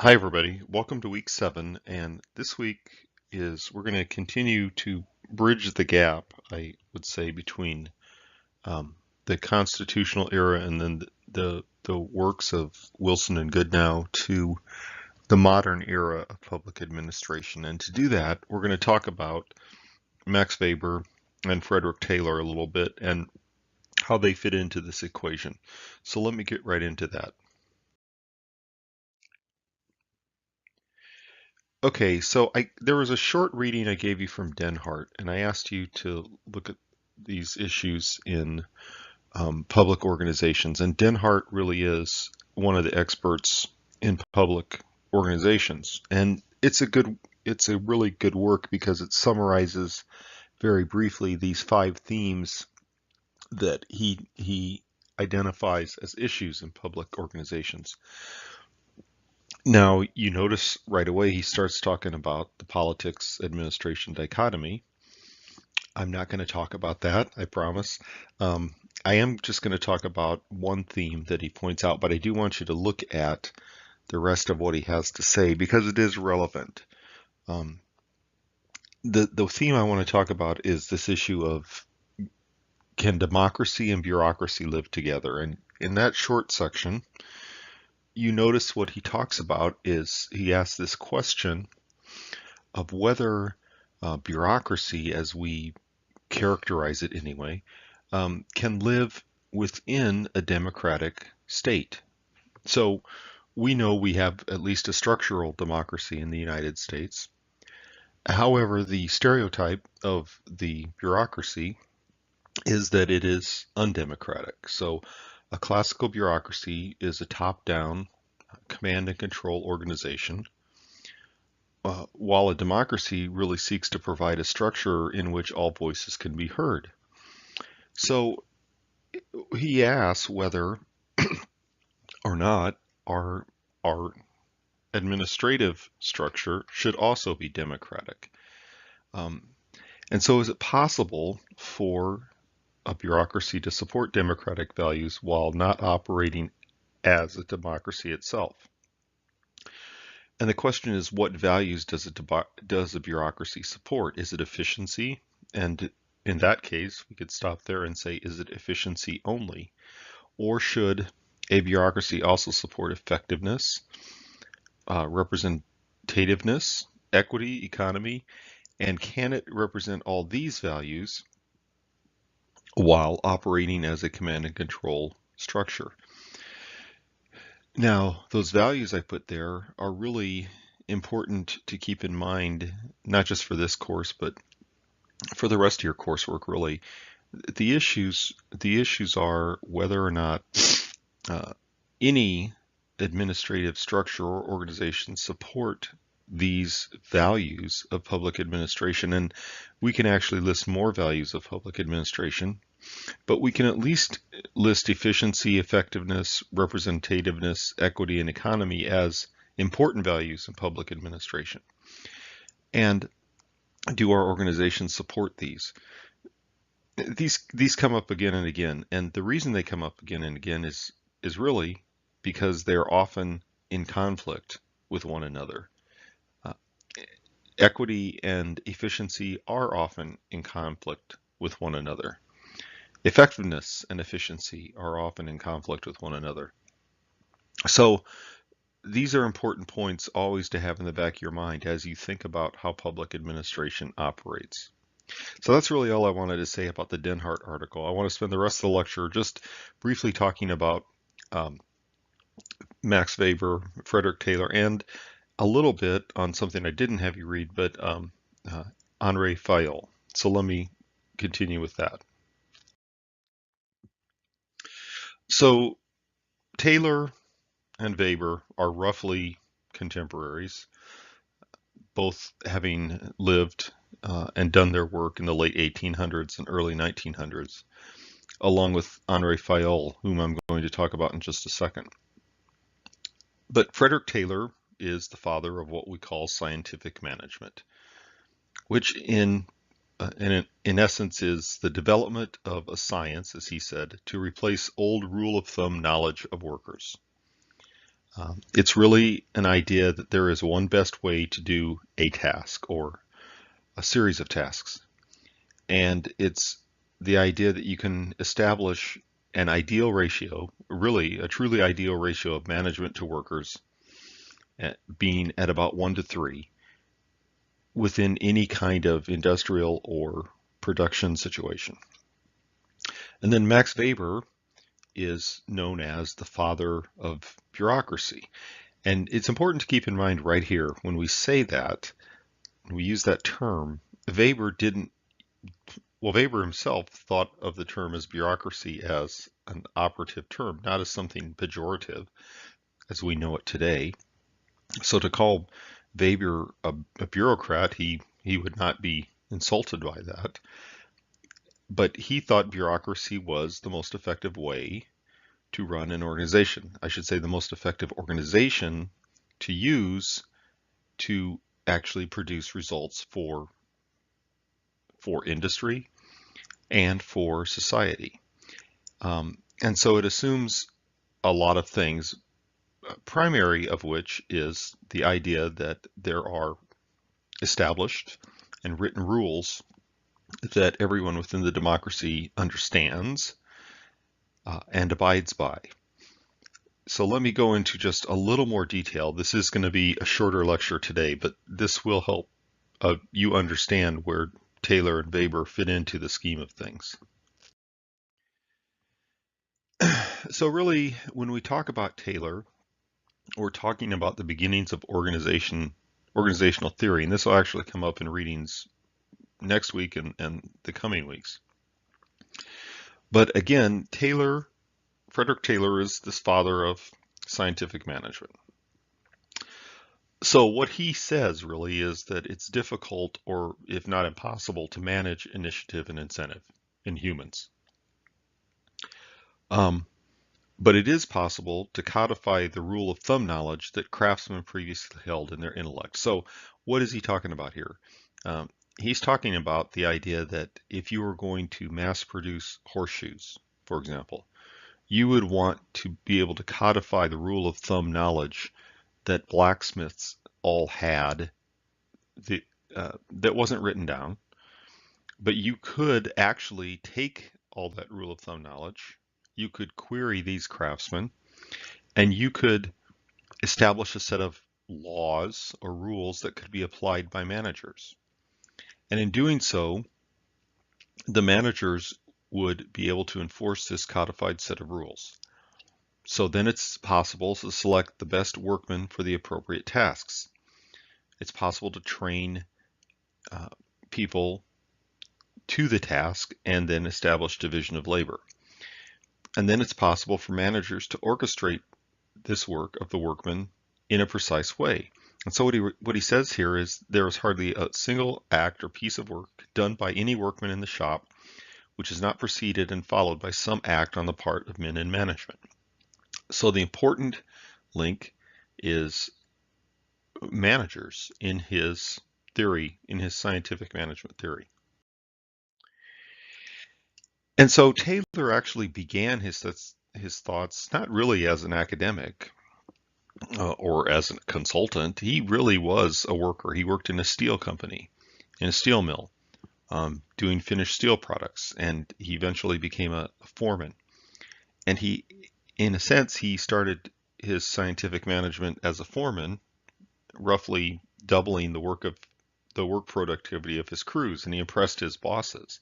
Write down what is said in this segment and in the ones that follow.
Hi everybody, welcome to week 7, and this week we're going to continue to bridge the gap, I would say, between the constitutional era and then the works of Wilson and Goodnow to the modern era of public administration. And to do that, we're going to talk about Max Weber and Frederick Taylor a little bit and how they fit into this equation. So let me get right into that. Okay, so there was a short reading I gave you from Denhart, and I asked you to look at these issues in public organizations. And Denhart really is one of the experts in public organizations, and it's a really good work because it summarizes very briefly these 5 themes that he identifies as issues in public organizations. Now, you notice right away he starts talking about the politics administration dichotomy. I'm not going to talk about that, I promise. I am just going to talk about one theme that he points out, but I do want you to look at the rest of what he has to say because it is relevant. Um, the theme I want to talk about is this issue of can democracy and bureaucracy live together? And in that short section, you notice what he talks about is he asks this question of whether bureaucracy, as we characterize it anyway, can live within a democratic state. So we know we have at least a structural democracy in the United States. However, the stereotype of the bureaucracy is that it is undemocratic. So a classical bureaucracy is a top-down command and control organization, while a democracy really seeks to provide a structure in which all voices can be heard. So he asks whether or not our administrative structure should also be democratic. Um, and so is it possible for a bureaucracy to support democratic values while not operating as a democracy itself? And the question is, what values does a bureaucracy support? Is it efficiency? And in that case, we could stop there and say, is it efficiency only? Or should a bureaucracy also support effectiveness, representativeness, equity, economy, and can it represent all these values while operating as a command and control structure? Now, those values I put there are really important to keep in mind, not just for this course, but for the rest of your coursework, really. The issues are whether or not any administrative structure or organization support these values of public administration. And we can actually list more values of public administration, but we can at least list efficiency, effectiveness, representativeness, equity, and economy as important values in public administration. And do our organizations support these? These come up again and again, and the reason they come up again and again is really because they're often in conflict with one another. Uh, Equity and efficiency are often in conflict with one another. Effectiveness and efficiency are often in conflict with one another. So these are important points always to have in the back of your mind as you think about how public administration operates. So that's really all I wanted to say about the Denhart article. I want to spend the rest of the lecture just briefly talking about Max Weber, Frederick Taylor, and a little bit on something I didn't have you read, but Henri Fayol. So let me continue with that. So Taylor and Weber are roughly contemporaries, both having lived and done their work in the late 1800s and early 1900s, along with Henri Fayol, whom I'm going to talk about in just a second. But Frederick Taylor is the father of what we call scientific management, which in essence is the development of a science, as he said, to replace old rule of thumb knowledge of workers. It's really an idea that there is one best way to do a task or a series of tasks. And it's the idea that you can establish an ideal ratio, really a truly ideal ratio of management to workers being at about 1 to 3 within any kind of industrial or production situation. And then Max Weber is known as the father of bureaucracy. And it's important to keep in mind right here when we say that, when we use that term, Weber didn't, well, Weber himself thought of the term as bureaucracy as an operative term, not as something pejorative as we know it today. So to call Weber a bureaucrat, he would not be insulted by that. But he thought bureaucracy was the most effective way to run an organization. I should say the most effective organization to use to actually produce results for industry and for society. And so it assumes a lot of things, primary of which is the idea that there are established and written rules that everyone within the democracy understands and abides by. So let me go into just a little more detail. This is going to be a shorter lecture today, but this will help you understand where Taylor and Weber fit into the scheme of things. So really, when we talk about Taylor, we're talking about the beginnings of organizational theory, and this will actually come up in readings next week and the coming weeks. But again, Frederick Taylor is this father of scientific management. So what he says really is that it's difficult, or if not impossible, to manage initiative and incentive in humans. But it is possible to codify the rule of thumb knowledge that craftsmen previously held in their intellect. So what is he talking about here? He's talking about the idea that if you were going to mass produce horseshoes, for example, you would want to be able to codify the rule of thumb knowledge that blacksmiths all had that wasn't written down, but you could actually take all that rule of thumb knowledge, you could query these craftsmen, and you could establish a set of laws or rules that could be applied by managers. And in doing so, the managers would be able to enforce this codified set of rules. So then it's possible to select the best workmen for the appropriate tasks. It's possible to train people to the task and then establish division of labor. And then it's possible for managers to orchestrate this work of the workmen in a precise way. And so what he says here is there is hardly a single act or piece of work done by any workman in the shop which is not preceded and followed by some act on the part of men in management. So the important link is managers in his theory, in his scientific management theory. And so Taylor actually began his thoughts not really as an academic or as a consultant. He really was a worker. He worked in a steel company, in a steel mill, doing finished steel products, and he eventually became a foreman. And he, in a sense, he started his scientific management as a foreman, roughly doubling the work productivity of his crews, and he impressed his bosses.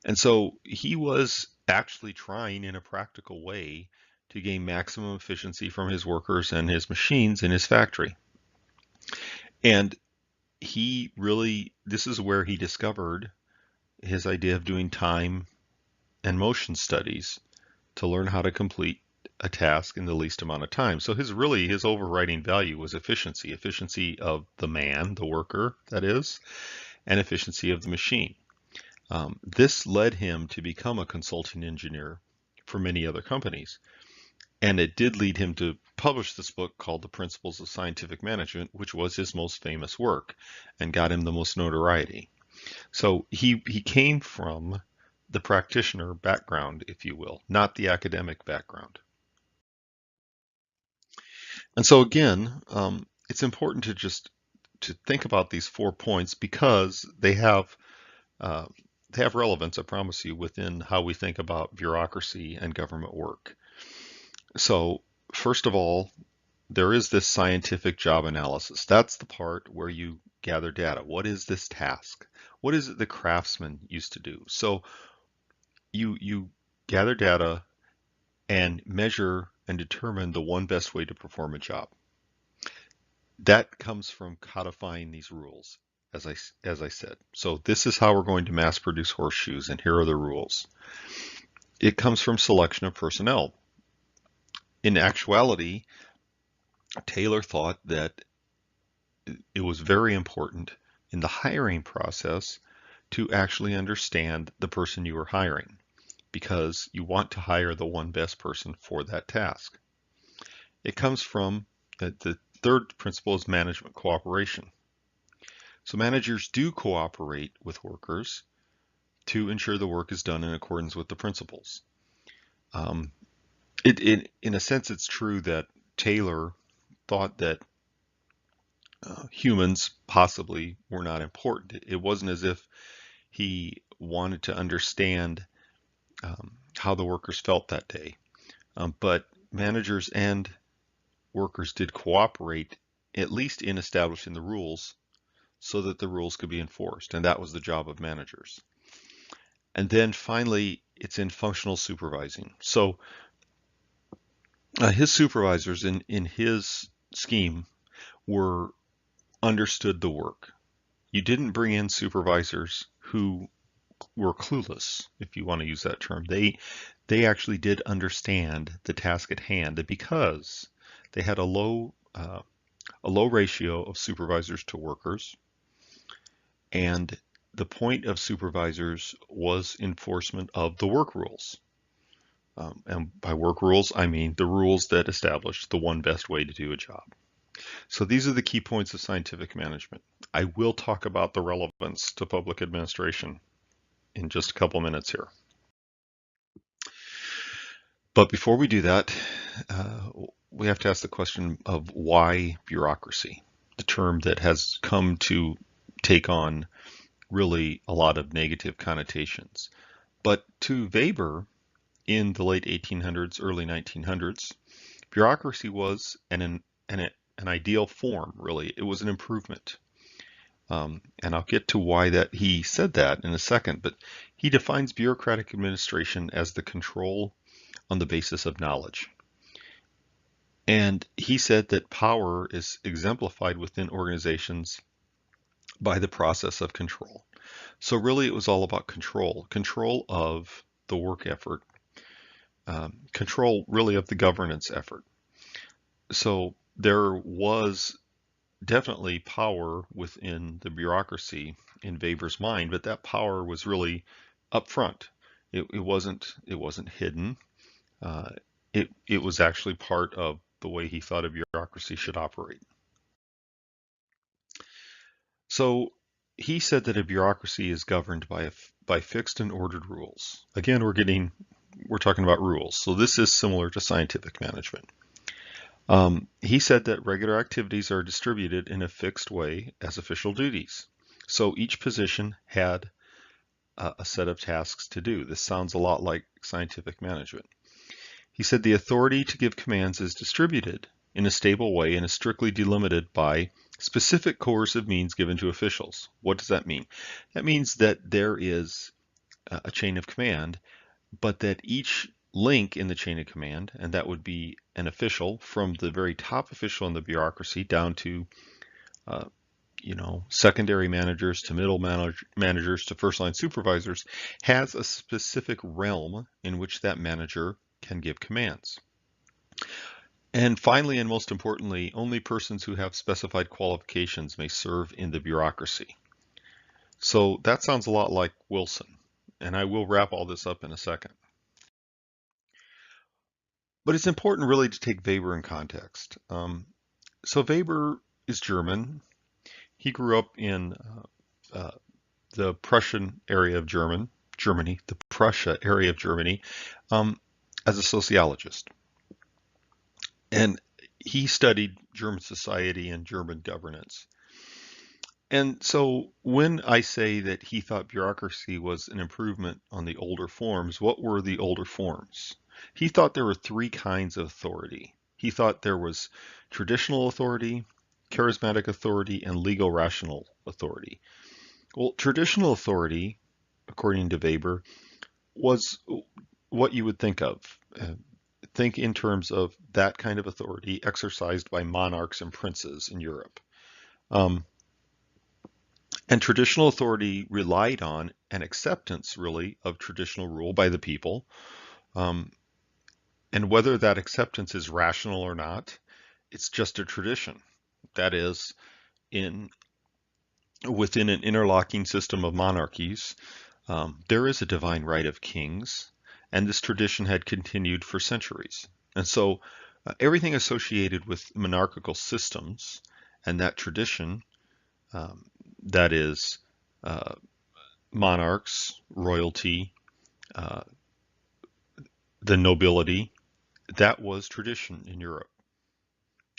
And so he was actually trying in a practical way to gain maximum efficiency from his workers and his machines in his factory. And he really, this is where he discovered his idea of doing time and motion studies to learn how to complete a task in the least amount of time. So his overriding value was efficiency of the man, the worker, that is, and efficiency of the machine. This led him to become a consulting engineer for many other companies. And it did lead him to publish this book called The Principles of Scientific Management, which was his most famous work and got him the most notoriety. So he came from the practitioner background, if you will, not the academic background. And so again, it's important to just to think about these 4 points because uh, they have relevance, I promise you, within how we think about bureaucracy and government work. So first of all, there is this scientific job analysis. That's the part where you gather data. What is this task? What is it the craftsman used to do? So you gather data and measure and determine the one best way to perform a job. That comes from codifying these rules, as I said. So this is how we're going to mass produce horseshoes, and here are the rules. It comes from selection of personnel. In actuality, Taylor thought that it was very important in the hiring process to actually understand the person you were hiring, because you want to hire the one best person for that task. It comes from the third principle is management cooperation. So managers do cooperate with workers to ensure the work is done in accordance with the principles. Um, in a sense, it's true that Taylor thought that humans possibly were not important. It wasn't as if he wanted to understand how the workers felt that day. But managers and workers did cooperate, at least in establishing the rules, so that the rules could be enforced. And that was the job of managers. And then finally, it's in functional supervising. So his supervisors in his scheme were understood the work. You didn't bring in supervisors who were clueless, if you want to use that term. They actually did understand the task at hand because they had a low ratio of supervisors to workers, and the point of supervisors was enforcement of the work rules. And by work rules, I mean the rules that establish the one best way to do a job. So these are the key points of scientific management. I will talk about the relevance to public administration in just a couple minutes here. But before we do that, we have to ask the question of why bureaucracy, the term that has come to take on really a lot of negative connotations. But to Weber in the late 1800s, early 1900s, bureaucracy was an ideal form, really. It was an improvement. And I'll get to why that he said that in a second, but he defines bureaucratic administration as the control on the basis of knowledge. And he said that power is exemplified within organizations by the process of control. So really it was all about control of the work effort, control really of the governance effort. So there was definitely power within the bureaucracy in Weber's mind, but that power was really up front. It wasn't hidden. Uh, it was actually part of the way he thought a bureaucracy should operate. So he said that a bureaucracy is governed by fixed and ordered rules. Again, we're talking about rules. So this is similar to scientific management. He said that regular activities are distributed in a fixed way as official duties. So each position had a set of tasks to do. This sounds a lot like scientific management. He said the authority to give commands is distributed in a stable way and is strictly delimited by specific coercive means given to officials. What does that mean? That means that there is a chain of command, but that each link in the chain of command, and that would be an official from the very top official in the bureaucracy down to secondary managers to middle managers to first line supervisors, has a specific realm in which that manager can give commands. And finally, and most importantly, only persons who have specified qualifications may serve in the bureaucracy. So that sounds a lot like Wilson, and I will wrap all this up in a second. But it's important really to take Weber in context. So Weber is German. He grew up in the Prussian area of Germany, the Prussia area of Germany, as a sociologist. And he studied German society and German governance. And so when I say that he thought bureaucracy was an improvement on the older forms, what were the older forms? He thought there were three kinds of authority. He thought there was traditional authority, charismatic authority, and legal rational authority. Well, traditional authority, according to Weber, was what you would think of. Think in terms of that kind of authority exercised by monarchs and princes in Europe. Um, And traditional authority relied on an acceptance, really, of traditional rule by the people. Um, and whether that acceptance is rational or not, it's just a tradition. That is, within an interlocking system of monarchies, there is a divine right of kings, and this tradition had continued for centuries. And so everything associated with monarchical systems and that tradition, um, that is, uh, monarchs, royalty, uh, the nobility, that was tradition in Europe.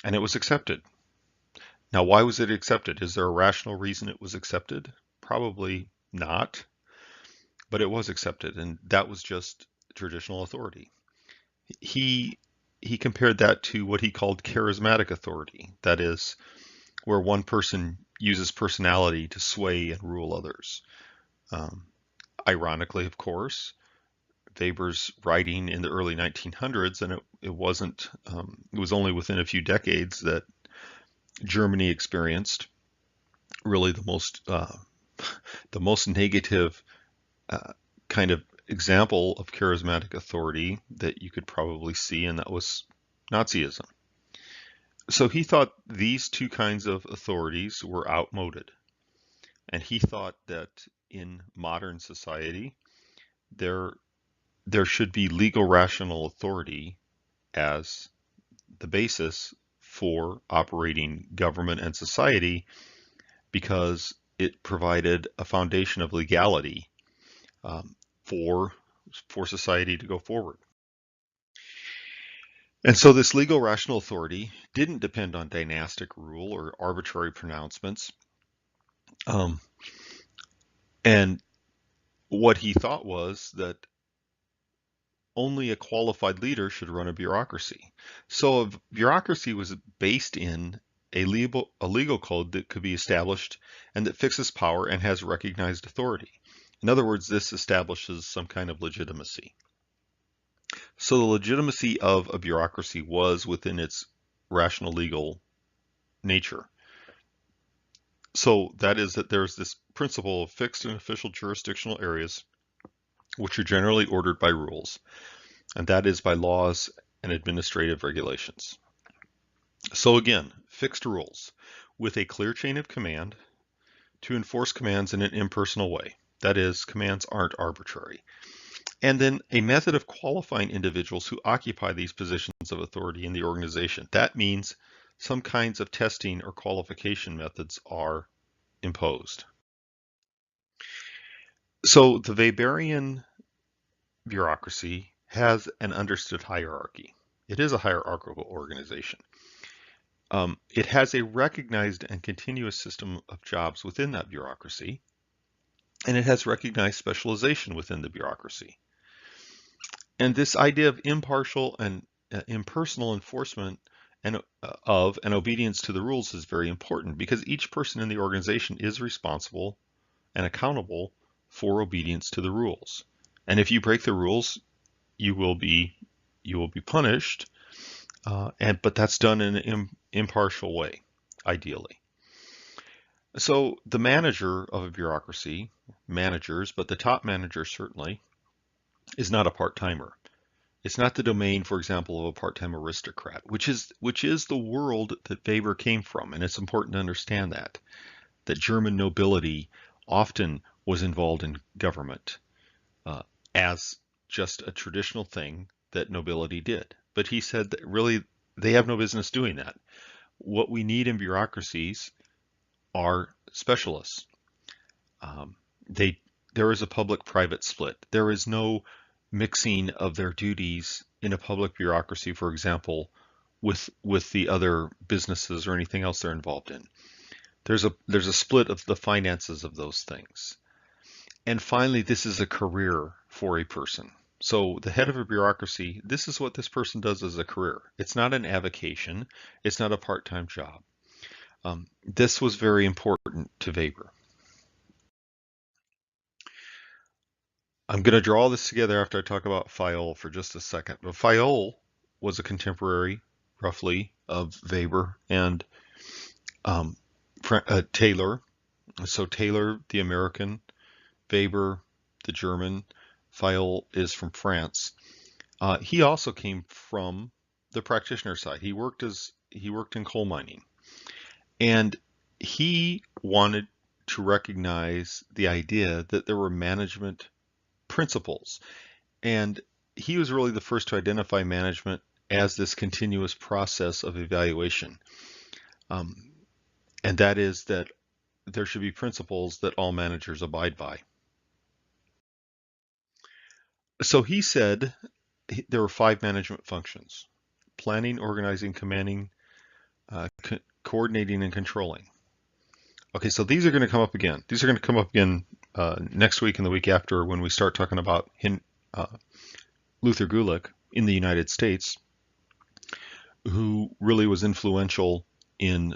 And it was accepted. Now, why was it accepted? Is there a rational reason it was accepted? Probably not, but it was accepted, and that was just traditional authority. He he compared that to what he called charismatic authority. That is, where one person uses personality to sway and rule others. Um, Ironically, of course, Weber's writing in the early 1900s, and it wasn't. It was only within a few decades that Germany experienced really the most negative uh, kind of example of charismatic authority that you could probably see, and that was Nazism. So he thought these two kinds of authorities were outmoded, and he thought that in modern society there there should be legal rational authority as the basis for operating government and society because it provided a foundation of legality um, for for society to go forward. And so this legal rational authority didn't depend on dynastic rule or arbitrary pronouncements. Um, and what he thought was that only a qualified leader should run a bureaucracy. So a bureaucracy was based in a legal code that could be established and that fixes power and has recognized authority. In other words, this establishes some kind of legitimacy. So the legitimacy of a bureaucracy was within its rational legal nature. So that is that there's this principle of fixed and official jurisdictional areas, which are generally ordered by rules, and that is by laws and administrative regulations. So again, fixed rules with a clear chain of command to enforce commands in an impersonal way. That is, commands aren't arbitrary. And then a method of qualifying individuals who occupy these positions of authority in the organization. That means some kinds of testing or qualification methods are imposed. So the Weberian bureaucracy has an understood hierarchy. It is a hierarchical organization. It has a recognized and continuous system of jobs within that bureaucracy, and it has recognized specialization within the bureaucracy. And this idea of impartial and impersonal enforcement and obedience to the rules is very important because each person in the organization is responsible and accountable for obedience to the rules. And if you break the rules, you will be punished. But that's done in an impartial way, ideally. So the manager of a bureaucracy, managers, but the top manager certainly, is not a part-timer. It's not the domain, for example, of a part-time aristocrat, which is the world that Weber came from, and it's important to understand that German nobility often was involved in government as just a traditional thing that nobility did. But he said that really they have no business doing that. What we need in bureaucracies are specialists. Um, they there is a public-private split. There is no mixing of their duties in a public bureaucracy, for example, with the other businesses or anything else they're involved in. There's a split of the finances of those things. And finally, this is a career for a person. So the head of a bureaucracy, this is what this person does as a career. It's not an avocation. It's not a part-time job. This was very important to Weber. I'm going to draw this together after I talk about Fayol for just a second. But Fayol was a contemporary, roughly, of Weber and Taylor. So Taylor, the American, Weber, the German, Fayol is from France. He also came from the practitioner side. He worked in coal mining, and he wanted to recognize the idea that there were management principles, and he was really the first to identify management as this continuous process of evaluation, and that is that there should be principles that all managers abide by. So he said there were 5 management functions: planning, organizing, commanding, coordinating, and controlling. Okay, so these are going to come up again. These are going to come up again next week and the week after when we start talking about Luther Gulick in the United States, who really was influential in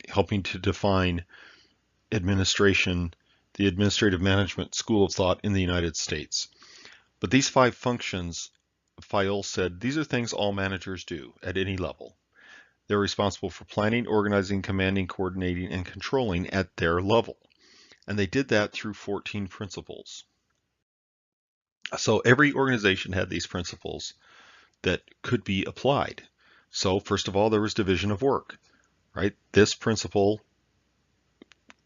helping to define administration, the administrative management school of thought in the United States. But these 5 functions, Fayol said, these are things all managers do at any level. They're responsible for planning, organizing, commanding, coordinating, and controlling at their level. And they did that through 14 principles. So every organization had these principles that could be applied. So first of all, there was division of work, right? This principle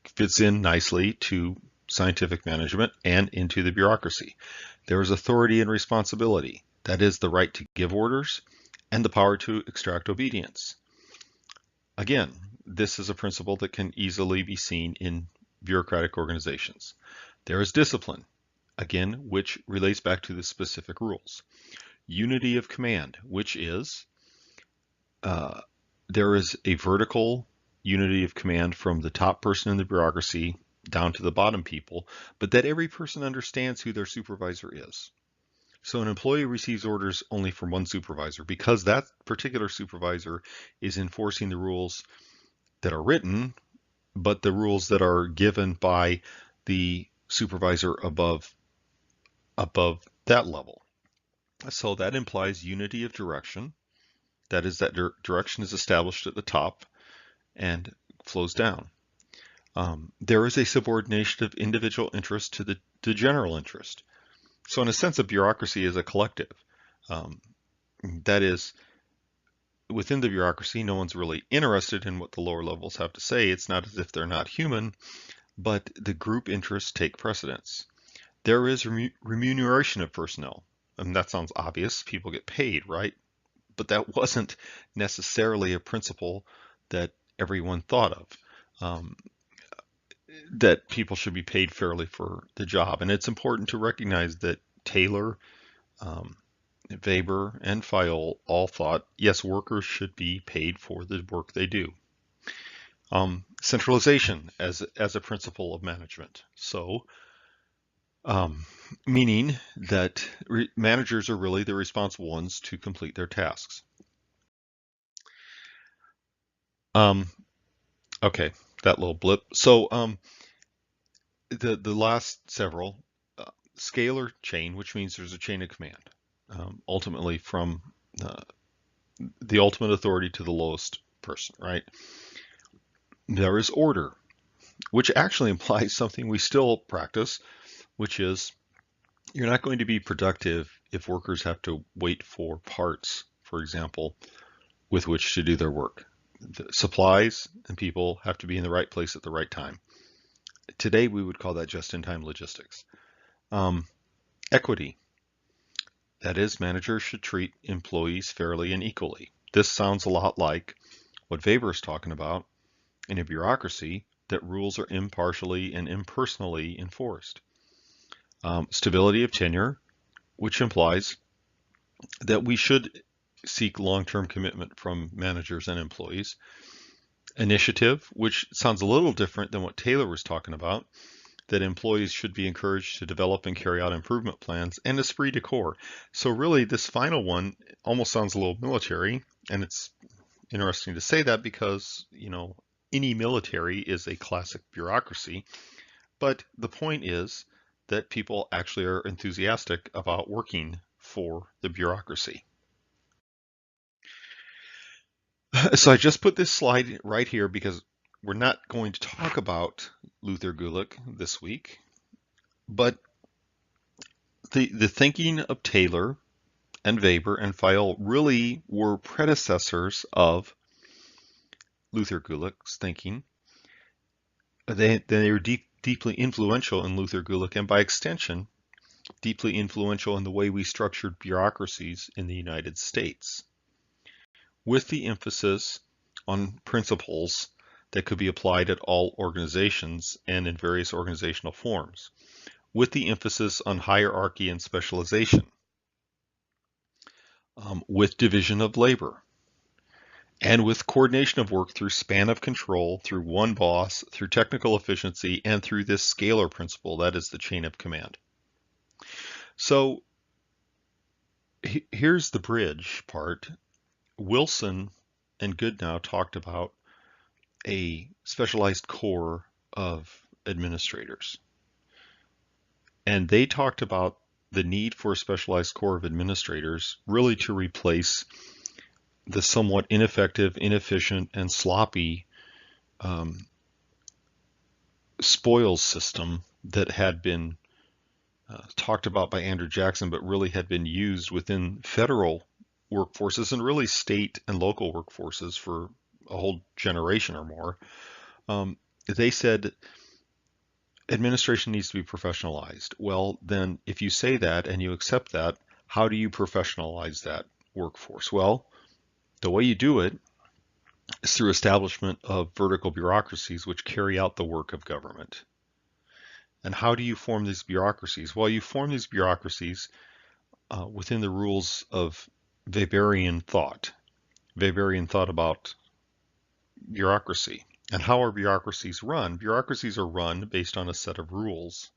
fits in nicely to scientific management and into the bureaucracy. There is authority and responsibility. That is the right to give orders and the power to extract obedience. Again, this is a principle that can easily be seen in bureaucratic organizations. There is discipline, again, which relates back to the specific rules. Unity of command, which is there is a vertical unity of command from the top person in the bureaucracy down to the bottom people, but that every person understands who their supervisor is. So an employee receives orders only from one supervisor because that particular supervisor is enforcing the rules that are written, but the rules that are given by the supervisor above that level. So that implies unity of direction. That is, that direction is established at the top and flows down. There is a subordination of individual interest to the general interest. So in a sense, a bureaucracy is a collective. That is, within the bureaucracy, no one's really interested in what the lower levels have to say. It's not as if they're not human, but the group interests take precedence. There is remuneration of personnel. And that sounds obvious. People get paid, right? But that wasn't necessarily a principle that everyone thought of. That people should be paid fairly for the job. And it's important to recognize that Taylor, Weber, and Fayol all thought, yes, workers should be paid for the work they do. Centralization as a principle of management. So, meaning that managers are really the responsible ones to complete their tasks. Okay, that little blip. So, the last several, scalar chain, which means there's a chain of command, ultimately from the ultimate authority to the lowest person, right? There is order, which actually implies something we still practice, which is you're not going to be productive if workers have to wait for parts, for example, with which to do their work. The supplies and people have to be in the right place at the right time. Today, we would call that just-in-time logistics. Equity. That is, managers should treat employees fairly and equally. This sounds a lot like what Weber is talking about in a bureaucracy, that rules are impartially and impersonally enforced. Stability of tenure, which implies that we should seek long-term commitment from managers and employees. Initiative, which sounds a little different than what Taylor was talking about, that employees should be encouraged to develop and carry out improvement plans, and esprit de corps. So really, this final one almost sounds a little military, and it's interesting to say that because, any military is a classic bureaucracy, but the point is that people actually are enthusiastic about working for the bureaucracy. So I just put this slide right here because we're not going to talk about Luther Gulick this week, but the thinking of Taylor and Weber and Fayol really were predecessors of Luther Gulick's thinking. They were deeply influential in Luther Gulick, and by extension, deeply influential in the way we structured bureaucracies in the United States, with the emphasis on principles that could be applied at all organizations and in various organizational forms, with the emphasis on hierarchy and specialization, with division of labor, and with coordination of work through span of control, through one boss, through technical efficiency, and through this scalar principle, that is the chain of command. So here's the bridge part. Wilson and Goodnow talked about a specialized corps of administrators. And they talked about the need for a specialized corps of administrators really to replace the somewhat ineffective, inefficient, and sloppy spoils system that had been talked about by Andrew Jackson, but really had been used within federal workforces and really state and local workforces for a whole generation or more. They said administration needs to be professionalized. Well, then if you say that and you accept that, how do you professionalize that workforce? Well, the way you do it is through establishment of vertical bureaucracies which carry out the work of government. And how do you form these bureaucracies? Well, you form these bureaucracies within the rules of Weberian thought. Weberian thought about bureaucracy. And how are bureaucracies run? Bureaucracies are run based on a set of rules.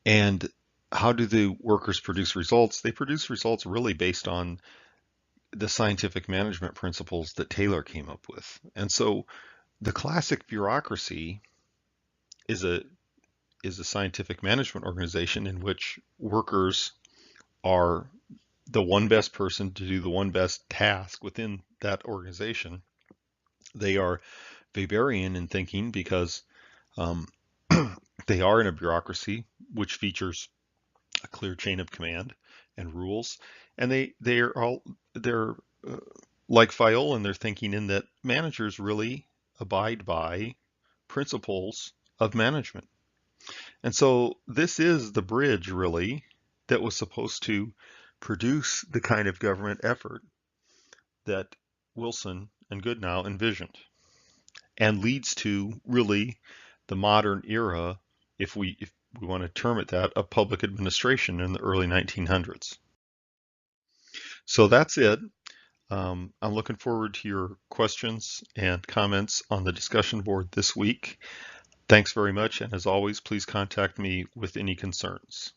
And how do the workers produce results? They produce results really based on the scientific management principles that Taylor came up with. And so the classic bureaucracy is a scientific management organization in which workers are the one best person to do the one best task within that organization. They are Weberian in thinking because they are in a bureaucracy which features a clear chain of command and rules, and they're like Fayol in their thinking in that managers really abide by principles of management. And so this is the bridge really that was supposed to produce the kind of government effort that Wilson and Goodnow envisioned, and leads to really the modern era, if we want to term it that, of public administration in the early 1900s. So that's it. I'm looking forward to your questions and comments on the discussion board this week. Thanks very much, and as always, please contact me with any concerns.